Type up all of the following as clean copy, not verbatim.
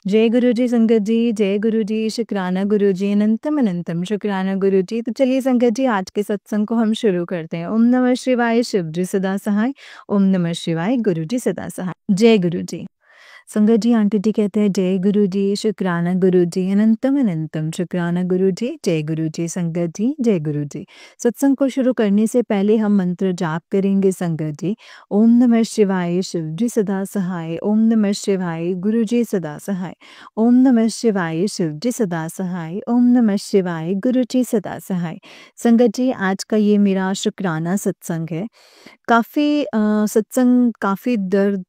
जय गुरु जी संगत जी, जय गुरु जी, शुक्राना गुरु जी, अनंतम अनंतम शुक्राना गुरु जी। तो चलिए संगत जी, आज के सत्संग को हम शुरू करते हैं। ओम नमः शिवाय, शिव जी सदा सहाय। ओम नमः शिवाय, गुरु जी सदा सहाय। जय गुरु जी। संगत जी, आंटी जी कहते हैं जय गुरु जी, शुक्राना गुरु जी, अनंतम अनंतम शुक्राना गुरु जी, जय गुरु जी। संगत जी, जय गुरु जी। सत्संग को शुरू करने से पहले हम मंत्र जाप करेंगे संगत जी। ओम नमः शिवाय, शिव जी सदा सहाय। ओम नमः शिवाय, गुरु जी सदा सहाय। ओम नमः शिवाय, शिव जी सदा सहाय। ओम नमः शिवाय, गुरु जी सदा सहाय। संगत जी, आज का ये मेरा शुक्राना सत्संग है। काफ़ी सत्संग काफ़ी दर्द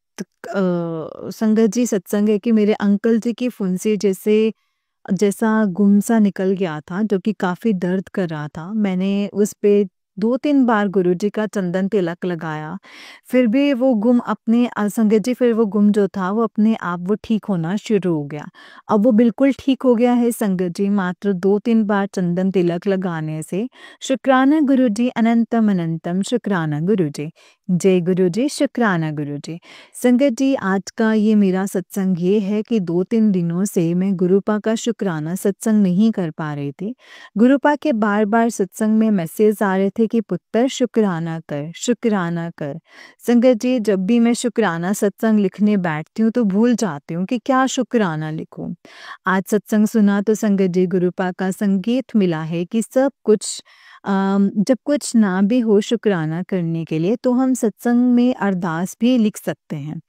संगत जी सत्संग है कि मेरे अंकल जी की फुंसी जैसा गुम-सा निकल गया था, जो कि काफ़ी दर्द कर रहा था। मैंने उस पे 2-3 बार गुरुजी का चंदन तिलक लगाया, फिर भी वो गुम संगत जी, फिर वो गुम जो था वो अपने आप वो ठीक होना शुरू हो गया। अब वो बिल्कुल ठीक हो गया है संगत जी, मात्र 2-3 बार चंदन तिलक लगाने से। शुक्राना गुरुजी, अनंतम अनंतम शुक्राना गुरुजी। जय गुरु जी, शुक्राना गुरु जी। संगत जी, आज का ये मेरा सत्संग ये है कि 2-3 दिनों से मैं गुरुपा का शुक्राना सत्संग नहीं कर पा रही थी। गुरुपा के बार-बार सत्संग में मैसेज आ रहे थे कि पुत्र शुक्राना कर, शुक्राना कर। संगत जी, जब भी मैं शुक्राना सत्संग लिखने बैठती हूँ तो भूल जाती हूँ कि क्या शुक्राना लिखूँ। आज सत्संग सुना तो संगत जी, गुरुपा का संकेत मिला है कि सब कुछ जब कुछ ना भी हो शुक्राना करने के लिए, तो हम सत्संग में अरदास भी लिख सकते हैं।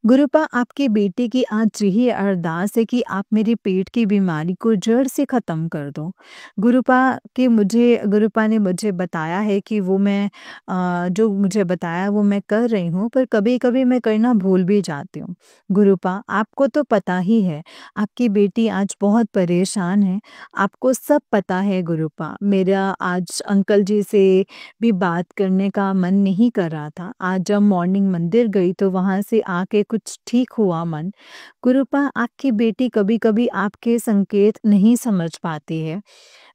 गुरुपा, आपकी बेटी की आज यही अरदास है कि आप मेरे पेट की बीमारी को जड़ से ख़त्म कर दो। गुरुपा ने मुझे बताया है कि जो मुझे बताया वो मैं कर रही हूँ, पर कभी-कभी मैं करना भूल भी जाती हूँ। गुरुपा, आपको तो पता ही है, आपकी बेटी आज बहुत परेशान है, आपको सब पता है गुरुपा। मेरा आज अंकल जी से भी बात करने का मन नहीं कर रहा था। आज जब मॉर्निंग मंदिर गई तो वहाँ से आके कुछ ठीक हुआ मन। गुरुपा, आपकी बेटी कभी-कभी आपके संकेत नहीं समझ पाती है।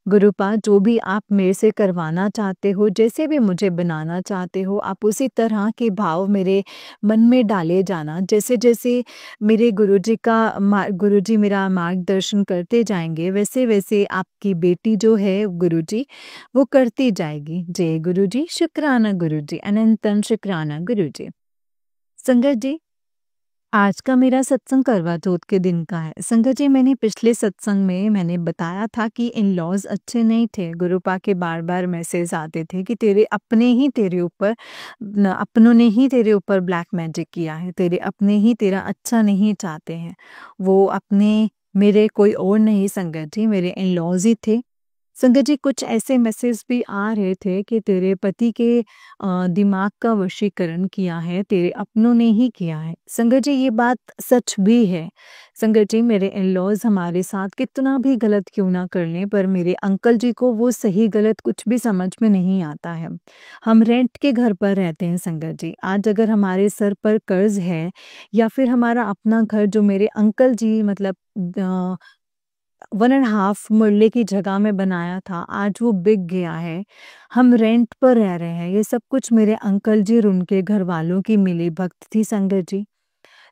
गुरुपा, जो भी आप मेरे से करवाना चाहते हो, जैसे भी मुझे बनाना चाहते हो, आप उसी तरह के भाव मेरे मन में डाले जाना। जैसे-जैसे मेरे गुरुजी मेरा मार्गदर्शन करते जाएँगे, वैसे-वैसे आपकी बेटी जो है गुरुजी, वो करती जाएगी। जय गुरुजी, शुक्राना गुरुजी, अनंतम शुक्राना गुरुजी। संगत जी, आज का मेरा सत्संग करवा चौथ के दिन का है। संगत जी, मैंने पिछले सत्संग में मैंने बताया था कि इन-लॉज़ अच्छे नहीं थे। गुरुपा के बार-बार मैसेज आते थे कि अपनों ने ही तेरे ऊपर ब्लैक मैजिक किया है। तेरे अपने ही तेरा अच्छा नहीं चाहते हैं। वो अपने मेरे कोई और नहीं संगत जी, मेरे इन-लॉज़ ही थे। संगत जी, कुछ ऐसे मैसेज भी आ रहे थे कि तेरे पति के दिमाग का वशीकरण किया है, तेरे अपनों ने ही किया है। संगत जी, ये बात सच भी है। संगत जी, मेरे इन-लॉज़ हमारे साथ कितना भी गलत क्यों ना कर लें, पर मेरे अंकल जी को वो सही गलत कुछ भी समझ में नहीं आता है। हम रेंट के घर पर रहते हैं संगत जी। आज अगर हमारे सर पर कर्ज़ है या फिर हमारा अपना घर जो मेरे अंकल जी मतलब 1 एंड हाफ मरले की जगह में बनाया था, आज वो बिक गया है। हम रेंट पर रह रहे हैं। ये सब कुछ मेरे अंकल जी और उनके घरवालों की मिलीभगत थी संगत जी।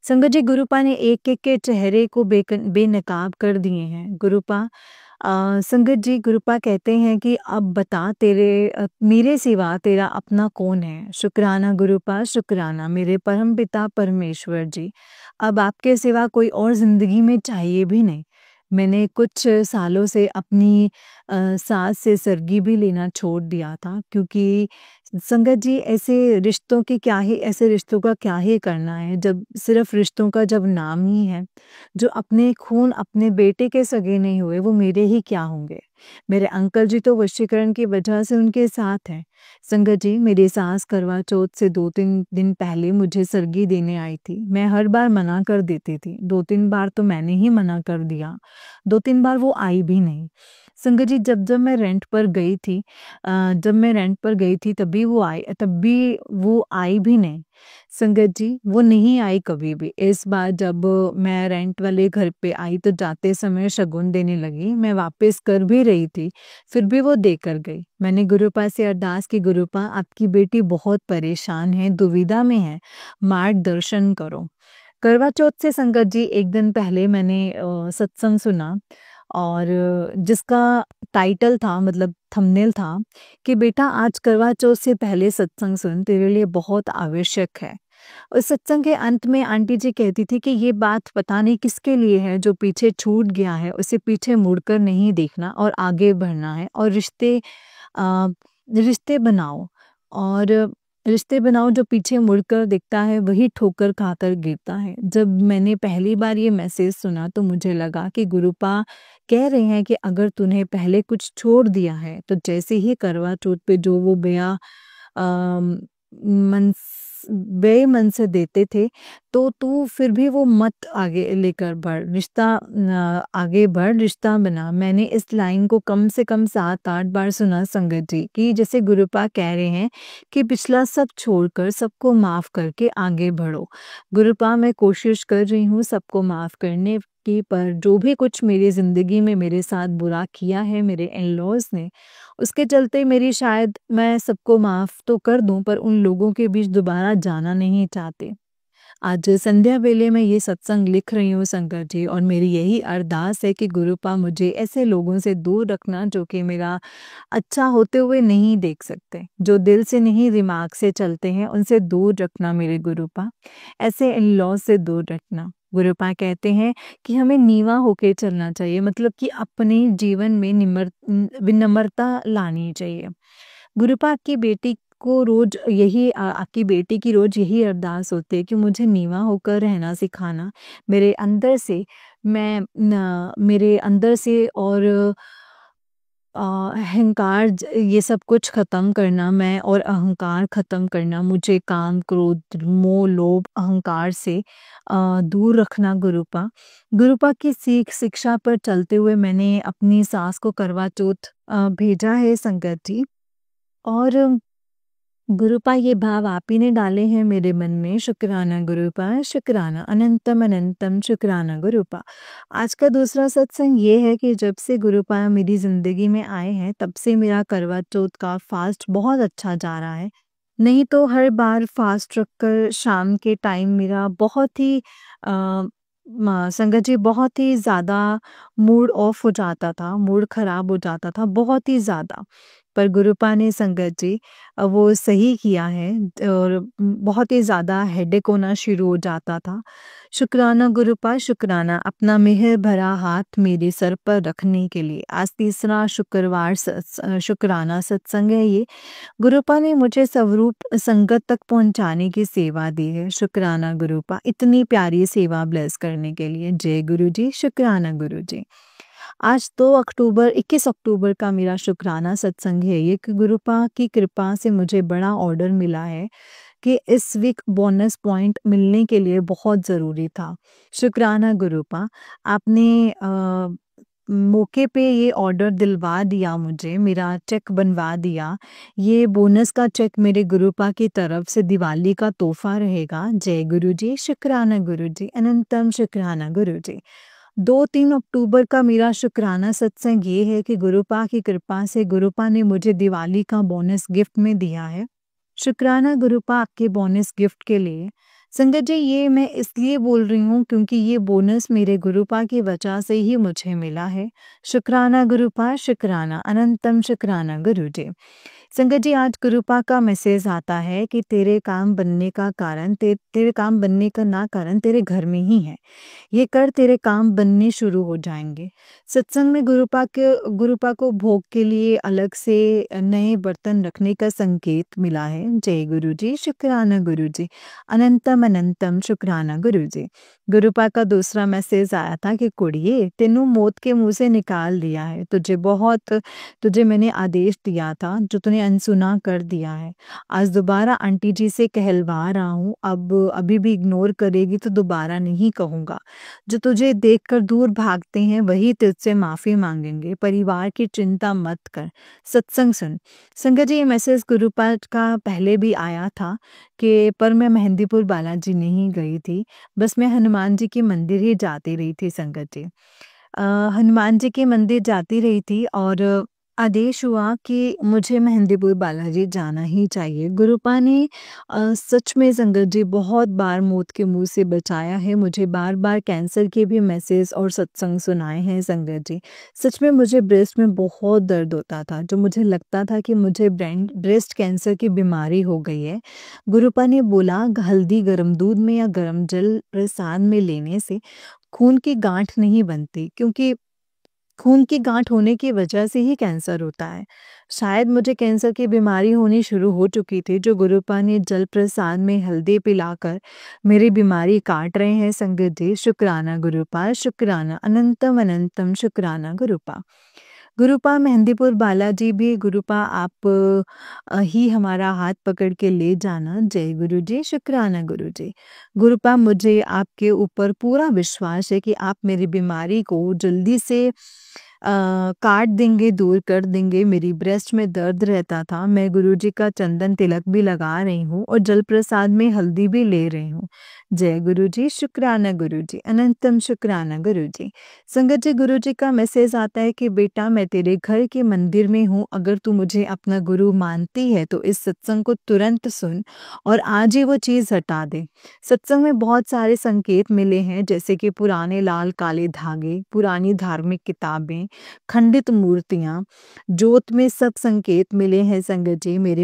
संगत जी, गुरुपा ने एक-एक के चेहरे को बेनकाब कर दिए हैं। संगत जी, गुरुपा कहते हैं कि अब बता मेरे सिवा तेरा अपना कौन है? शुक्राना गुरुपा, शुक्राना मेरे परमपिता परमेश्वर जी। अब आपके सिवा कोई और ज़िंदगी में चाहिए भी नहीं। मैंने कुछ सालों से अपनी सास से सरगी भी लेना छोड़ दिया था, क्योंकि संगत जी, ऐसे रिश्तों का क्या ही करना है, जब सिर्फ रिश्तों का जब नाम ही है। जो अपने खून अपने बेटे के सगे नहीं हुए, वो मेरे ही क्या होंगे। मेरे अंकल जी तो वशीकरण की वजह से उनके साथ हैं। संगत जी, मेरी सास करवा चौथ से 2-3 दिन पहले मुझे सरगी देने आई थी। मैं हर बार मना कर देती थी। 2-3 बार तो मैंने ही मना कर दिया। 2-3 बार वो आई भी नहीं। संगत जी, जब मैं रेंट पर गई थी तब भी वो आई भी नहीं। संगत जी, वो नहीं आई कभी भी। इस बार जब मैं रेंट वाले घर पे आई तो जाते समय शगुन देने लगी। मैं वापस कर भी रही थी, फिर भी वो देकर गई। मैंने गुरुपा से अरदास की, गुरुपा आपकी बेटी बहुत परेशान है, दुविधा में है, मार्गदर्शन करो। करवा चौथ से संगत जी एक दिन पहले मैंने सत्संग सुना और जिसका टाइटल था मतलब थंबनेल था कि बेटा आज करवा चौथ से पहले सत्संग सुन, तेरे लिए बहुत आवश्यक है। उस सत्संग के अंत में आंटी जी कहती थी कि ये बात पता नहीं किसके लिए है, जो पीछे छूट गया है उसे पीछे मुड़कर नहीं देखना और आगे बढ़ना है और अ, रिश्ते बनाओ और रिश्ते बनाओ, जो पीछे मुड़कर देखता है वही ठोकर खाकर गिरता है। जब मैंने पहली बार ये मैसेज सुना तो मुझे लगा कि गुरुपा कह रहे हैं कि अगर तूने पहले कुछ छोड़ दिया है तो जैसे ही करवा चौथ पे जो वो अम, मन बेमन से देते थे, तो तू फिर भी वो मत आगे लेकर बढ़, आगे बढ़, रिश्ता बना। मैंने इस लाइन को कम से कम 7-8 बार सुना संगत जी कि जैसे गुरुपा कह रहे हैं कि पिछला सब छोड़कर सबको माफ़ करके आगे बढ़ो। गुरुपा मैं कोशिश कर रही हूँ सबको माफ़ करने की, पर जो भी कुछ मेरी ज़िंदगी में मेरे साथ बुरा किया है मेरे इन-लॉज़ ने, उसके चलते मेरी शायद मैं सबको माफ़ तो कर दूँ पर उन लोगों के बीच दोबारा जाना नहीं चाहती। आज संध्या वेले मैं ये सत्संग लिख रही हूँ संगत जी, और मेरी यही अरदास है कि गुरुपा मुझे ऐसे लोगों से दूर रखना जो कि मेरा अच्छा होते हुए नहीं देख सकते, जो दिल से नहीं दिमाग से चलते हैं, उनसे दूर रखना मेरे गुरुपा। ऐसे इन-लॉ से दूर रखना। गुरुपा कहते हैं कि हमें नीवा होके चलना चाहिए, मतलब कि अपने जीवन में विनम्रता लानी चाहिए। गुरुपा आपकी बेटी को रोज यही आपकी बेटी की रोज यही अरदास होती है कि मुझे नीवा होकर रहना सिखाना, मेरे अंदर से मेरे अंदर से और अहंकार ये सब कुछ ख़त्म करना, मैं और अहंकार ख़त्म करना, मुझे काम क्रोध मोह लोभ अहंकार से दूर रखना गुरुपा। गुरुपा की शिक्षा पर चलते हुए मैंने अपनी सास को करवा चौथ भेजा है संगत जी, और गुरुपा ये भाव आप ही ने डाले हैं मेरे मन में। शुक्राना गुरुपा, शुक्राना अनंतम अनंतम शुक्राना गुरुपा। आज का दूसरा सत्संग ये है कि जब से गुरुपा मेरी ज़िंदगी में आए हैं तब से मेरा करवा चौथ का फास्ट बहुत अच्छा जा रहा है। नहीं तो हर बार फास्ट रखकर शाम के टाइम मेरा बहुत ही संगत जी बहुत ही ज़्यादा मूड ऑफ हो जाता था, मूड ख़राब हो जाता था बहुत ही ज़्यादा। पर गुरुपा ने संगत जी वो सही किया है, और बहुत ही ज़्यादा हेडेक होना शुरू हो जाता था। शुक्राना गुरुपा, शुक्राना अपना मेहर भरा हाथ मेरे सर पर रखने के लिए। आज तीसरा शुक्रवार शुक्राना सत्संग है ये। गुरुपा ने मुझे स्वरूप संगत तक पहुंचाने की सेवा दी है। शुक्राना गुरुपा, इतनी प्यारी सेवा ब्लेस करने के लिए। जय गुरु जी, शुक्राना गुरु जी। आज 21 अक्टूबर का मेरा शुक्राना सत्संग है ये कि गुरुपा की कृपा से मुझे बड़ा ऑर्डर मिला है कि इस वीक बोनस पॉइंट मिलने के लिए बहुत ज़रूरी था। शुक्राना गुरुपा, आपने मौके पे ये ऑर्डर दिलवा दिया मुझे, मेरा चेक बनवा दिया। ये बोनस का चेक मेरे गुरुपा की तरफ से दिवाली का तोहफ़ा रहेगा। जय गुरु जी, शुक्राना गुरु जी, अनंतम शुक्राना गुरु जी। 2-3 अक्टूबर का मेरा शुक्राना सत्संग ये है कि गुरुपा की कृपा से गुरुपा ने मुझे दिवाली का बोनस गिफ्ट में दिया है। शुक्राना गुरुपा आपके बोनस गिफ्ट के लिए। संगत जी ये मैं इसलिए बोल रही हूँ क्योंकि ये बोनस मेरे गुरुपा की वजह से ही मुझे मिला है। शुक्राना गुरुपा, शुक्राना अनंतम शुक्राना गुरु जी। संगत जी आज गुरुपा का मैसेज आता है कि तेरे काम बनने का कारण तेरे काम बनने का ना कारण तेरे घर में ही है। ये कर तेरे काम बनने शुरू हो जाएंगे। सत्संग में गुरुपा को भोग के लिए अलग से नए बर्तन रखने का संकेत मिला है। जय गुरु जी, शुक्राना गुरु जी, अनंतम अनंतम शुक्राना गुरु जी। गुरुपा का दूसरा मैसेज आया था कि कुड़िए तेनू मौत के मुंह से निकाल दिया है, तुझे मैंने आदेश दिया था जो तूने अनसुना कर दिया है। आज दोबारा आंटी जी से कहलवा रहा हूँ, अब अभी भी इग्नोर करेगी तो दोबारा नहीं कहूँगा। जो तुझे देखकर दूर भागते हैं वही तुझसे माफ़ी मांगेंगे। परिवार की चिंता मत कर, सत्संग सुन। संगत जी ये मैसेज गुरुपा का पहले भी आया था कि पर मैं मेहंदीपुर बालाजी नहीं गई थी, बस मैं हनुमान जी के मंदिर ही जाती रही थी संगत जी। हनुमान जी के मंदिर जाती रही थी और आदेश हुआ कि मुझे मेहंदीपुर बालाजी जाना ही चाहिए। गुरुपा ने सच में संगत जी बहुत बार मौत के मुँह से बचाया है, मुझे बार-बार कैंसर के भी मैसेज और सत्संग सुनाए हैं संगत जी। सच में मुझे ब्रेस्ट में बहुत दर्द होता था, जो मुझे लगता था कि मुझे ब्रेस्ट कैंसर की बीमारी हो गई है। गुरुपा ने बोला हल्दी गर्म दूध में या गर्म जल प्रसाद में लेने से खून की गाँठ नहीं बनती, क्योंकि खून की गाँठ होने की वजह से ही कैंसर होता है। शायद मुझे कैंसर की बीमारी होनी शुरू हो चुकी थी, जो गुरुपा ने जल प्रसाद में हल्दी पिलाकर मेरी बीमारी काट रहे हैं संगत जी। शुक्राना गुरुपा, शुक्राना, अनंतम अनंतम शुक्राना गुरुपा। गुरुपा मेहंदीपुर बालाजी भी गुरुपा आप ही हमारा हाथ पकड़ के ले जाना। जय गुरु जी, शुक्राना गुरु जी। गुरुपा मुझे आपके ऊपर पूरा विश्वास है कि आप मेरी बीमारी को जल्दी से काट देंगे, दूर कर देंगे। मेरी ब्रेस्ट में दर्द रहता था, मैं गुरुजी का चंदन तिलक भी लगा रही हूँ और जल प्रसाद में हल्दी भी ले रही हूँ। जय गुरु जी, शुक्राना गुरु जी, अनंतम शुक्राना गुरु जी। संगत जी, गुरु जी का मैसेज आता है कि बेटा मैं तेरे घर के मंदिर में हूँ, अगर तू मुझे अपना गुरु मानती है तो इस सत्संग को तुरंत सुन और आज ही वो चीज़ हटा दे। सत्संग में बहुत सारे संकेत मिले हैं, जैसे कि पुराने लाल काले धागे, पुरानी धार्मिक किताबें, खंडित मूर्तियाँ, जोत में सब संकेत मिले हैं संगत जी। मेरे